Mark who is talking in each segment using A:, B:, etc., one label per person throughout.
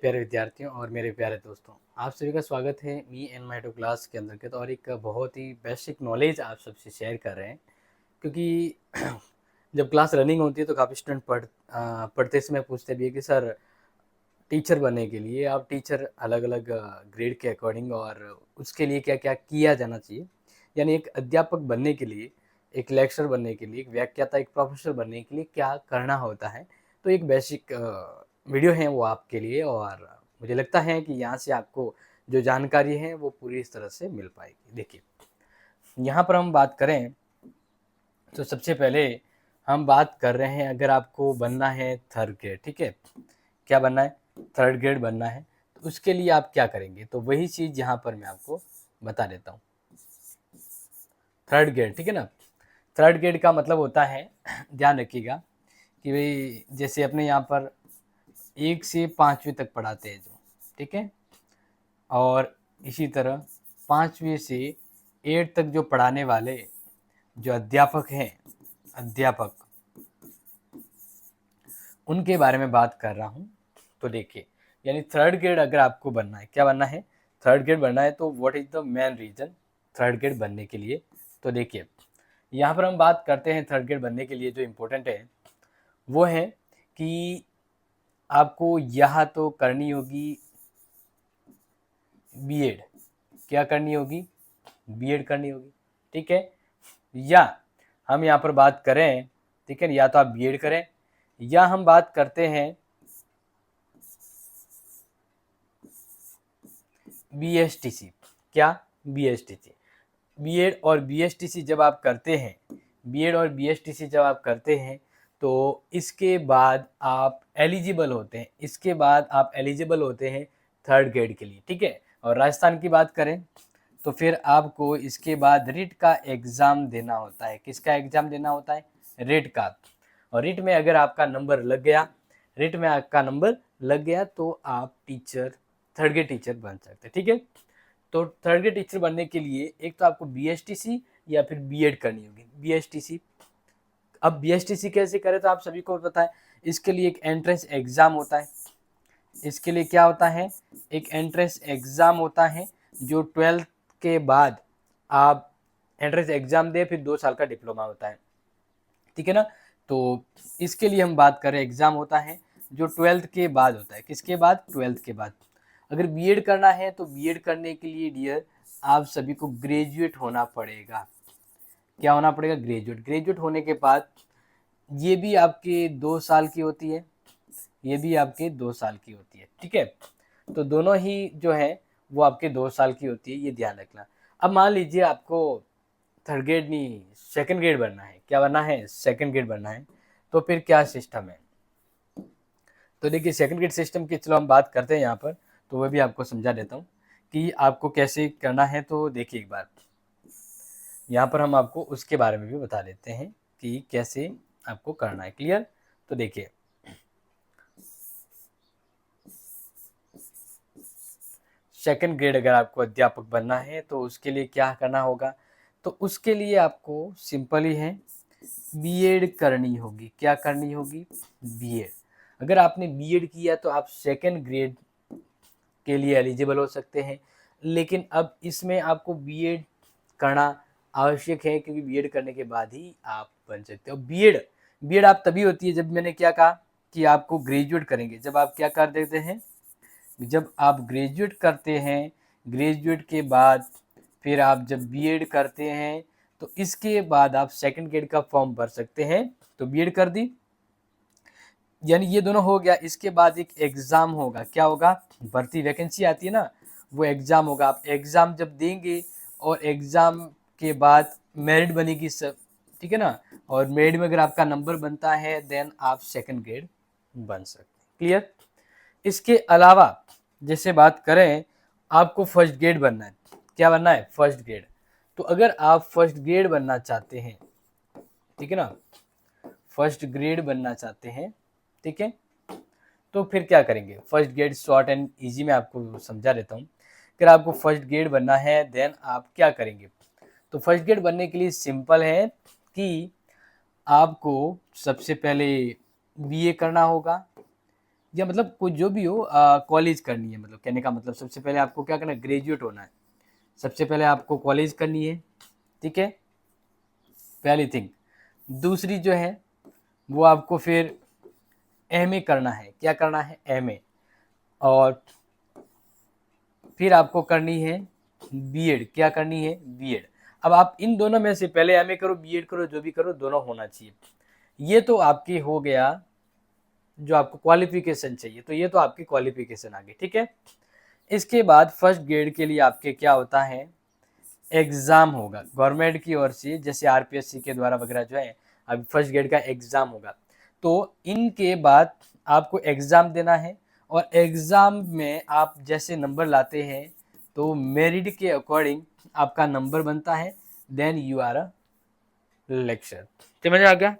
A: प्यारे विद्यार्थियों और मेरे प्यारे दोस्तों, आप सभी का स्वागत है me and my two class के अंतर्गत। और एक बहुत ही बेसिक नॉलेज आप सबसे शेयर कर रहे हैं, क्योंकि जब क्लास रनिंग होती है तो काफ़ी स्टूडेंट पढ़ते समय पूछते भी है कि सर, टीचर बनने के लिए आप टीचर अलग अलग ग्रेड के अकॉर्डिंग और उसके लिए क्या क्या किया जाना चाहिए, यानी एक अध्यापक बनने के लिए, एक लेक्चर बनने के लिए, एक व्याख्याता, एक प्रोफेसर बनने के लिए क्या करना होता है। तो एक बेसिक वीडियो है वो आपके लिए, और मुझे लगता है कि यहाँ से आपको जो जानकारी है वो पूरी इस तरह से मिल पाएगी। देखिए, यहाँ पर हम बात करें तो सबसे पहले हम बात कर रहे हैं, अगर आपको बनना है थर्ड ग्रेड, ठीक है, क्या बनना है, थर्ड ग्रेड बनना है, तो उसके लिए आप क्या करेंगे, तो वही चीज़ यहाँ पर मैं आपको बता देता हूँ। थर्ड ग्रेड, ठीक है ना। थर्ड ग्रेड का मतलब होता है, ध्यान रखिएगा कि भाई जैसे अपने यहाँ पर 1 से 5वीं तक पढ़ाते हैं जो, ठीक है, और इसी तरह 5वीं से 8 तक जो पढ़ाने वाले जो अध्यापक हैं, अध्यापक, उनके बारे में बात कर रहा हूँ। तो देखिए, यानी थर्ड ग्रेड अगर आपको बनना है, क्या बनना है, थर्ड ग्रेड बनना है, तो what is the main reason third grade बनने के लिए। तो देखिए, यहाँ पर हम बात करते हैं थर्ड ग्रेड बनने के लिए जो इम्पोर्टेंट है वो है कि आपको यहाँ तो करनी होगी बीएड, क्या करनी होगी, बीएड करनी होगी, ठीक है। या हम यहाँ पर बात करें, ठीक है, या तो आप बीएड करें, या हम बात करते हैं बीएसटीसी, क्या, बीएसटीसी, बीएड और बीएसटीसी जब आप करते हैं, बीएड और बीएसटीसी जब आप करते हैं तो इसके बाद आप एलिजिबल होते हैं, इसके बाद आप एलिजिबल होते हैं थर्ड ग्रेड के लिए, ठीक है। और राजस्थान की बात करें तो फिर आपको इसके बाद रिट का एग्ज़ाम देना होता है। किसका एग्ज़ाम देना होता है, रिट का। और रिट में अगर आपका नंबर लग गया, रिट में आपका नंबर लग गया तो आप टीचर, थर्ड ग्रेड टीचर बन सकते हैं, ठीक है। तो थर्ड ग्रेड टीचर बनने के लिए एक तो आपको बीएसटीसी या फिर बीएड करनी होगी, बीएसटीसी। अब बीएसटीसी कैसे करें तो आप सभी को पता है, इसके लिए एक एंट्रेंस एग्ज़ाम होता है। इसके लिए क्या होता है, एक एंट्रेंस एग्ज़ाम होता है जो 12th के बाद आप एंट्रेंस एग्ज़ाम दे, फिर 2 साल का डिप्लोमा होता है, ठीक है ना। तो इसके लिए हम बात करें, एग्ज़ाम होता है जो 12th के बाद होता है, किसके बाद, 12th के बाद। अगर बीएड करना है तो बीएड करने के लिए डियर आप सभी को ग्रेजुएट होना पड़ेगा। क्या होना पड़ेगा, ग्रेजुएट। ग्रेजुएट होने के बाद ये भी आपके 2 साल की होती है, ये भी आपके 2 साल की होती है, ठीक है। तो दोनों ही जो है वो आपके 2 साल की होती है, ये ध्यान रखना। अब मान लीजिए आपको थर्ड ग्रेड नहीं, सेकंड ग्रेड बनना है, क्या बनना है, सेकंड ग्रेड बनना है, तो फिर क्या सिस्टम है। तो देखिए, सेकंड ग्रेड सिस्टम की चलो हम बात करते हैं यहाँ पर, तो वह भी आपको समझा देता हूँ कि आपको कैसे करना है। तो देखिए, एक बार यहाँ पर हम आपको उसके बारे में भी बता देते हैं कि कैसे आपको करना है, क्लियर। तो देखिए, सेकंड ग्रेड अगर आपको अध्यापक बनना है तो उसके लिए क्या करना होगा, तो उसके लिए आपको सिंपल ही है, बीएड करनी होगी। क्या करनी होगी, बीएड। अगर आपने बीएड किया तो आप सेकंड ग्रेड के लिए एलिजिबल हो सकते हैं, लेकिन अब इसमें आपको बीएड करना आवश्यक है, क्योंकि बीएड करने के बाद ही आप बन सकते हो। बीएड, बीएड आप तभी होती है जब मैंने क्या कहा कि आपको ग्रेजुएट करेंगे, जब आप क्या कर देते हैं, जब आप ग्रेजुएट करते हैं, ग्रेजुएट के बाद फिर आप जब बीएड करते हैं तो इसके बाद आप सेकंड ग्रेड का फॉर्म भर सकते हैं। तो बीएड कर दी, यानी ये दोनों हो गया। इसके बाद एक एग्ज़ाम होगा, क्या होगा, भर्ती वैकेंसी आती है ना, वो एग्ज़ाम होगा। आप एग्ज़ाम जब देंगे और एग्ज़ाम के बाद मेरिट बनेगी सब, ठीक है ना, और मेरिट में अगर आपका नंबर बनता है देन आप सेकंड ग्रेड बन सकते हैं, क्लियर। इसके अलावा जैसे बात करें, आपको फर्स्ट ग्रेड बनना है, क्या बनना है, फर्स्ट ग्रेड। तो अगर आप फर्स्ट ग्रेड बनना चाहते हैं, ठीक है ना, फर्स्ट ग्रेड बनना चाहते हैं, ठीक है, तो फिर क्या करेंगे, first grade short and easy में आपको समझा देता हूँ। अगर आपको फर्स्ट ग्रेड बनना है देन आप क्या करेंगे, तो फर्स्ट ग्रेड बनने के लिए सिंपल है कि आपको सबसे पहले बीए करना होगा, या मतलब कोई जो भी हो कॉलेज करनी है, मतलब कहने का मतलब सबसे पहले आपको क्या करना है, ग्रेजुएट होना है। सबसे पहले आपको कॉलेज करनी है, ठीक है, पहली थिंग। दूसरी जो है वो आपको फिर एमए करना है। क्या करना है, एमए। और फिर आपको करनी है बीएड। क्या करनी है, बीएड। अब आप इन दोनों में से पहले एमए करो, बीएड करो, जो भी करो, दोनों होना चाहिए। ये तो आपकी हो गया जो आपको क्वालिफिकेशन चाहिए, तो ये तो आपकी क्वालिफिकेशन आ गई, ठीक है। इसके बाद फर्स्ट ग्रेड के लिए आपके क्या होता है, एग्जाम होगा गवर्नमेंट की ओर से, जैसे आरपीएससी के द्वारा वगैरह जो है, अभी फर्स्ट ग्रेड का एग्जाम होगा। तो इनके बाद आपको एग्जाम देना है, और एग्जाम में आप जैसे नंबर लाते हैं तो मेरिट के अकॉर्डिंग आपका नंबर बनता है, then you are a lecture. समझ आ गया।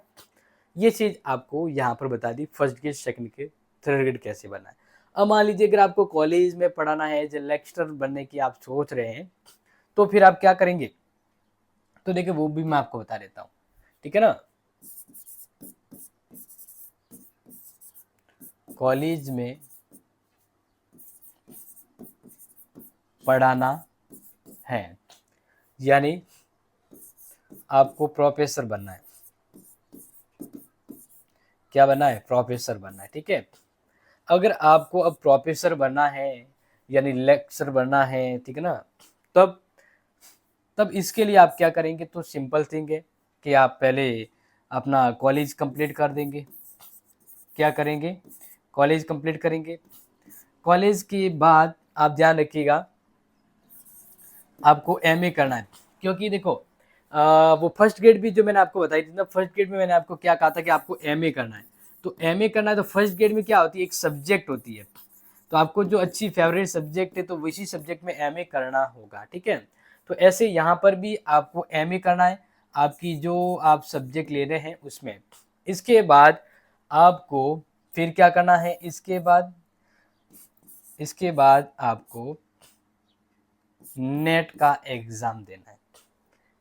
A: ये चीज आपको यहाँ पर बता दी, first grade, second grade, third grade कैसे बनना है। अब मान लीजिए अगर आपको कॉलेज में पढ़ाना है, जो लेक्चरर बनने की आप सोच रहे हैं, तो फिर आप क्या करेंगे, तो देखिए वो भी मैं आपको बता देता हूँ, ठीक है ना। कॉलेज में पढ़ाना है, यानी आपको प्रोफेसर बनना है। क्या बनना है, प्रोफेसर बनना है, ठीक है। अगर आपको अब प्रोफेसर बनना है यानी लेक्चर बनना है, ठीक है ना, तब तब इसके लिए आप क्या करेंगे, तो सिंपल थिंग है कि आप पहले अपना कॉलेज कंप्लीट कर देंगे। क्या करेंगे, कॉलेज कंप्लीट करेंगे। कॉलेज के बाद आप ध्यान रखिएगा, आपको एमए करना है। क्योंकि देखो वो फर्स्ट ग्रेड भी जो मैंने आपको बताई थी ना, फर्स्ट ग्रेड में मैंने आपको क्या कहा था कि आपको एमए करना है। तो एमए करना है तो फर्स्ट ग्रेड में क्या होती है, एक सब्जेक्ट होती है। तो आपको जो अच्छी फेवरेट सब्जेक्ट है तो उसी सब्जेक्ट में एमए करना होगा, ठीक है। तो ऐसे यहाँ पर भी आपको एमए करना है, आपकी जो आप सब्जेक्ट ले रहे हैं उसमें। इसके बाद आपको फिर क्या करना है, इसके बाद आपको नेट का एग्जाम देना है।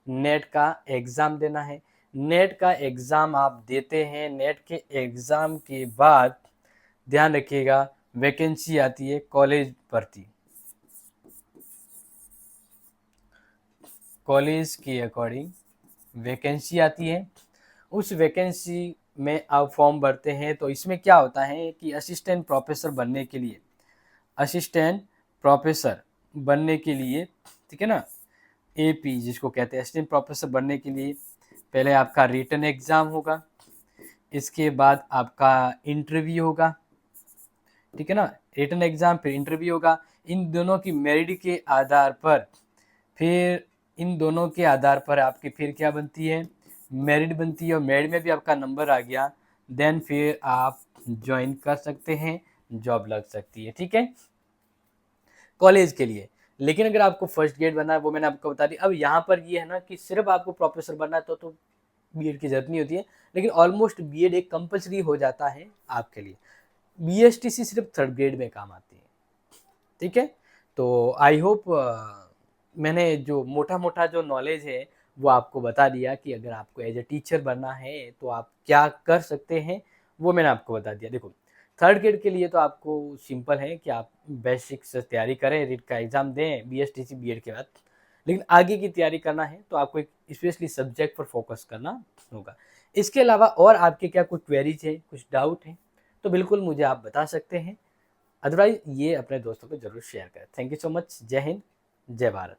A: नेट का एग्जाम देना है। नेट का एग्जाम आप देते हैं, नेट के एग्जाम के बाद ध्यान रखिएगा, वैकेंसी आती है कॉलेज भर्ती। कॉलेज के अकॉर्डिंग वैकेंसी आती है। उस वैकेंसी में आप फॉर्म भरते हैं। तो इसमें क्या होता है कि असिस्टेंट प्रोफेसर बनने के लिए, असिस्टेंट प्रोफेसर बनने के लिए, ठीक है ना, एपी जिसको कहते हैं, असिस्टेंट प्रोफेसर बनने के लिए पहले आपका रिटन एग्जाम होगा, इसके बाद आपका इंटरव्यू होगा, ठीक है ना। रिटन एग्जाम फिर इंटरव्यू होगा। इन दोनों की मेरिट के आधार पर फिर इन दोनों के आधार पर आपकी फिर क्या बनती है, मेरिट बनती है। और मेरिट में भी आपका नंबर आ गया, देन फिर आप ज्वाइन कर सकते हैं, जॉब लग सकती है, ठीक है, कॉलेज के लिए। लेकिन अगर आपको फर्स्ट ग्रेड बनना है, वो मैंने आपको बता दी। अब यहाँ पर ये है ना कि सिर्फ आपको प्रोफेसर बनना है तो बीएड की जरूरत नहीं होती है, लेकिन ऑलमोस्ट बीएड एक कंपलसरी हो जाता है आपके लिए। बीएसटीसी सिर्फ थर्ड ग्रेड में काम आती है, ठीक है। तो आई होप मैंने जो मोटा मोटा जो नॉलेज है वो आपको बता दिया कि अगर आपको एज ए टीचर बनना है तो आप क्या कर सकते हैं, वो मैंने आपको बता दिया। देखो थर्ड ग्रेड के लिए तो आपको सिंपल है कि आप बेसिक से तैयारी करें, रीट का एग्ज़ाम दें बीएसटीसी बीएड के बाद। लेकिन आगे की तैयारी करना है तो आपको एक स्पेशली सब्जेक्ट पर फोकस करना होगा। इसके अलावा और आपके क्या कुछ क्वेरीज है, कुछ डाउट है, तो बिल्कुल मुझे आप बता सकते हैं। अदरवाइज ये अपने दोस्तों को जरूर शेयर करें। Thank you so much. जय हिंद, जय भारत।